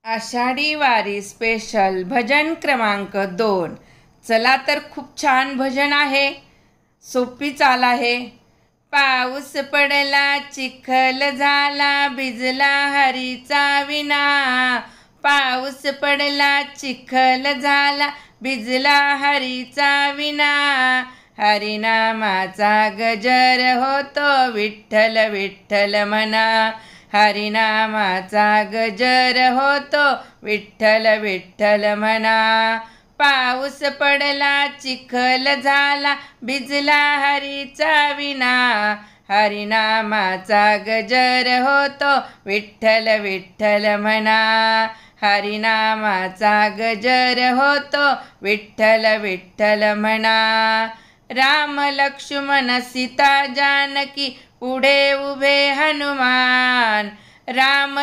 आषाढी वारी स्पेशल भजन क्रमांक 2। चला तर खूप छान भजन आहे, सोपी चाल आहे। पाऊस पडला चिखल झाला भिजला हरीचा विना। पाऊस पडला चिखल झाला भिजला हरीचा विना। हरिनामाचा गजर होतो विठ्ठल विठ्ठल म्हणा। हरिनामाचा गजर होतो विठ्ठल विठ्ठल म्हणा। पाऊस पडला चिखल झाला भिजला हरीचा विना। हरिनामाचा गजर होतो विठ्ठल विठ्ठल म्हणा। हरिनामाचा गजर होतो विठ्ठल विठ्ठल म्हणा। राम लक्ष्मण सीता जानकी पुढे उभे हनुमान। राम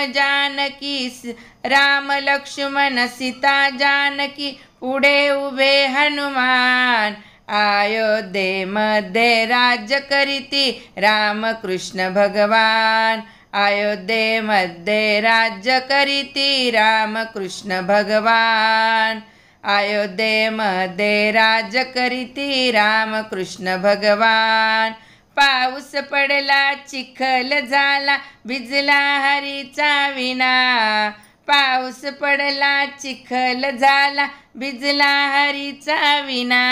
लक्ष्मण सीता जानकी पुढे उभे हनुमान। अयोध्येमध्ये राज्य करीती रामकृष्ण भगवान। अयोध्येमध्ये राज्य करीती रामकृष्ण भगवान। अयोध्येमध्ये राज्य करीती रामकृष्ण भगवान। पाऊस पडला चिखल झाला भिजला हरीचा विना। पाऊस पडला चिखल झाला भिजला हरीचा विना।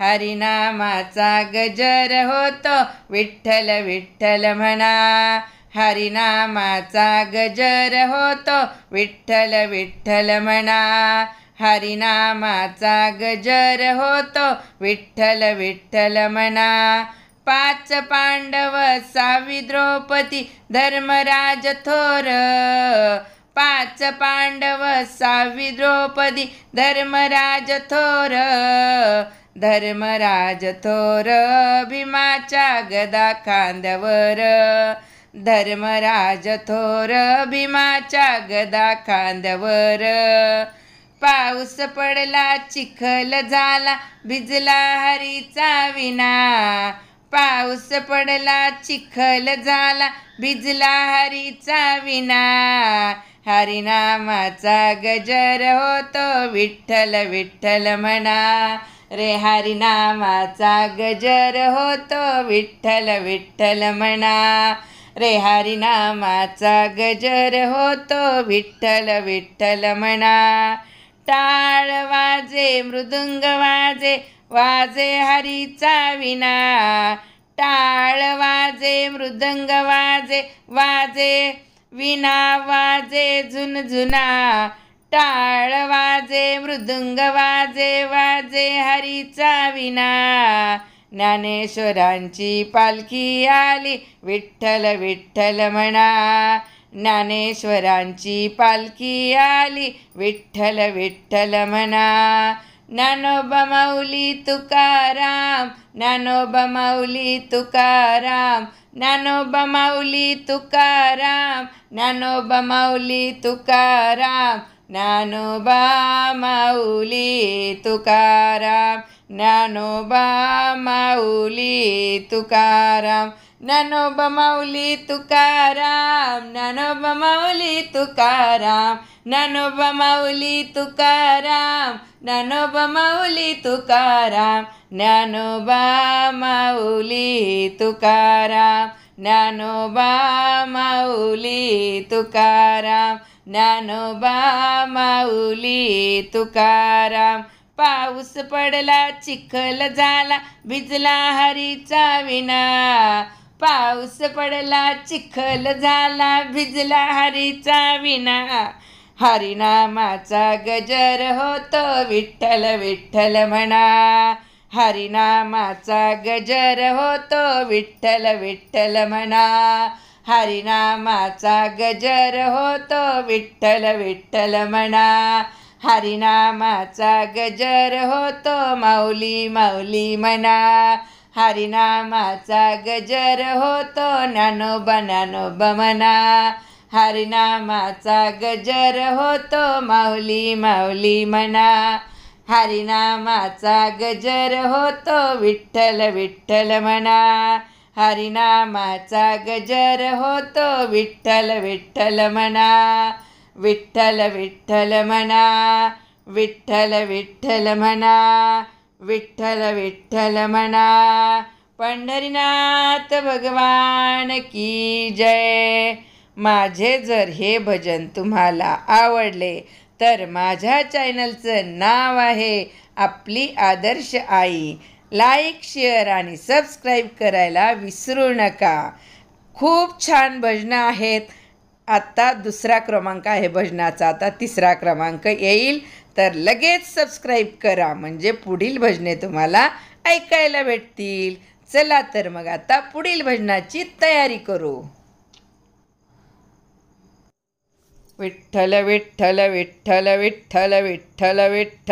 हरिनामाचा गजर होतो विठ्ठल विठ्ठल म्हणा। हरिनामाचा गजर होतो विठ्ठल विठ्ठल म्हणा। हरिनामाचा गजर होतो विठ्ठल विठ्ठल म्हणा। 5 पांडव 6 द्रौपदी धर्मराज थोर। 5 पांडव 6 द्रौपदी धर्मराज थोर। धर्मराज थोर भीमाच्या गदा खांद्यावर। धर्मराज थोर भीमाच्या गदा खांद्यावर। पाऊस पडला चिखल झाला भिजला हरीचा विना। पाऊस पडला चिखल झाला भिजला हरीचा विना। हरिनामाचा गजर होतो विठ्ठल विठ्ठल म्हणा रे। हरिनामाचा गजर होतो विठ्ठल विठ्ठल म्हणा रे। हरिनामाचा गजर होतो विठ्ठल विठ्ठल म्हणा। टाळ वाजे मृदुंग वाजे वाजे हरीचा विना। टाळ वाजे मृदंग वाजे वाजे विना वाजे झुनझुना। टाळ वाजे मृदुंग वाजे वाजे हरीचा विना। ज्ञानेश्वरांची पालखी आली विठ्ठल विठ्ठल म्हणा। ज्ञानेश्वरांची पालखी आली विठ्ठल विठ्ठल म्हणा। ज्ञानोबा माऊली तुकाराम। ज्ञानोबा माऊली तुकाराम। ज्ञानोबा माऊली तुकाराम। ज्ञानोबा माऊली तुकाराम। ज्ञानोबा माऊली तुकाराम। ज्ञानोबा माऊली तुकाराम। ज्ञानोबा माऊली तुकाराम। ज्ञानोबा माऊली तुकाराम। ज्ञानोबा माऊली तुकाराम। ज्ञानोबा माऊली तुकाराम। ज्ञानोबा माऊली तुकाराम। ज्ञानोबा माऊली तुकाराम। ज्ञानोबा माऊली तुकाराम। पाऊस पडला चिखल झाला भिजला हरीचा विना। पाऊस पडला चिखल झाला भिजला हरीचा विना। हरिनामाचा गजर होतो विठ्ठल विठ्ठल म्हणा। हरिनामाचा गजर होतो विठ्ठल विठ्ठल म्हणा। हरिनामाचा गजर होतो विठ्ठल विठ्ठल म्हणा। हरिनामाचा गजर होतो माऊली माऊली म्हणा। हरिनामाचा गजर होतो ज्ञानोबा ज्ञानोबा म्हणा। हरिनामाचा गजर होतो माऊली माऊली म्हणा। हरिनामाचा गजर होतो विठ्ठल विठ्ठल म्हणा। हरिनामाचा गजर होतो विठ्ठल विठ्ठल म्हणा। विठ्ठल विठ्ठल म्हणा, विठ्ठल विठ्ठल म्हणा, विठ्ठल विठ्ठल म्हणा. पंढरीनाथ भगवान की जय. माझे जर हे भजन तुम्हाला आवडले तर माझ्या चॅनलचं नाव आहे आपली आदर्श आई. लाईक, शेअर आणि सबस्क्राईब करायला विसरू नका. खूप छान भजनं आहेत. आत्ता 2रा क्रमांक आहे भजनाचा, आता 3रा क्रमांक येईल, तर लगेच सबस्क्राईब करा म्हणजे पुढील भजने तुम्हाला ऐकायला भेटतील. चला तर मग आता पुढील भजनाची तयारी करू. विठ्ठल विठ्ठल विठ्ठल विठ्ठल विठ्ठल विठ्ठल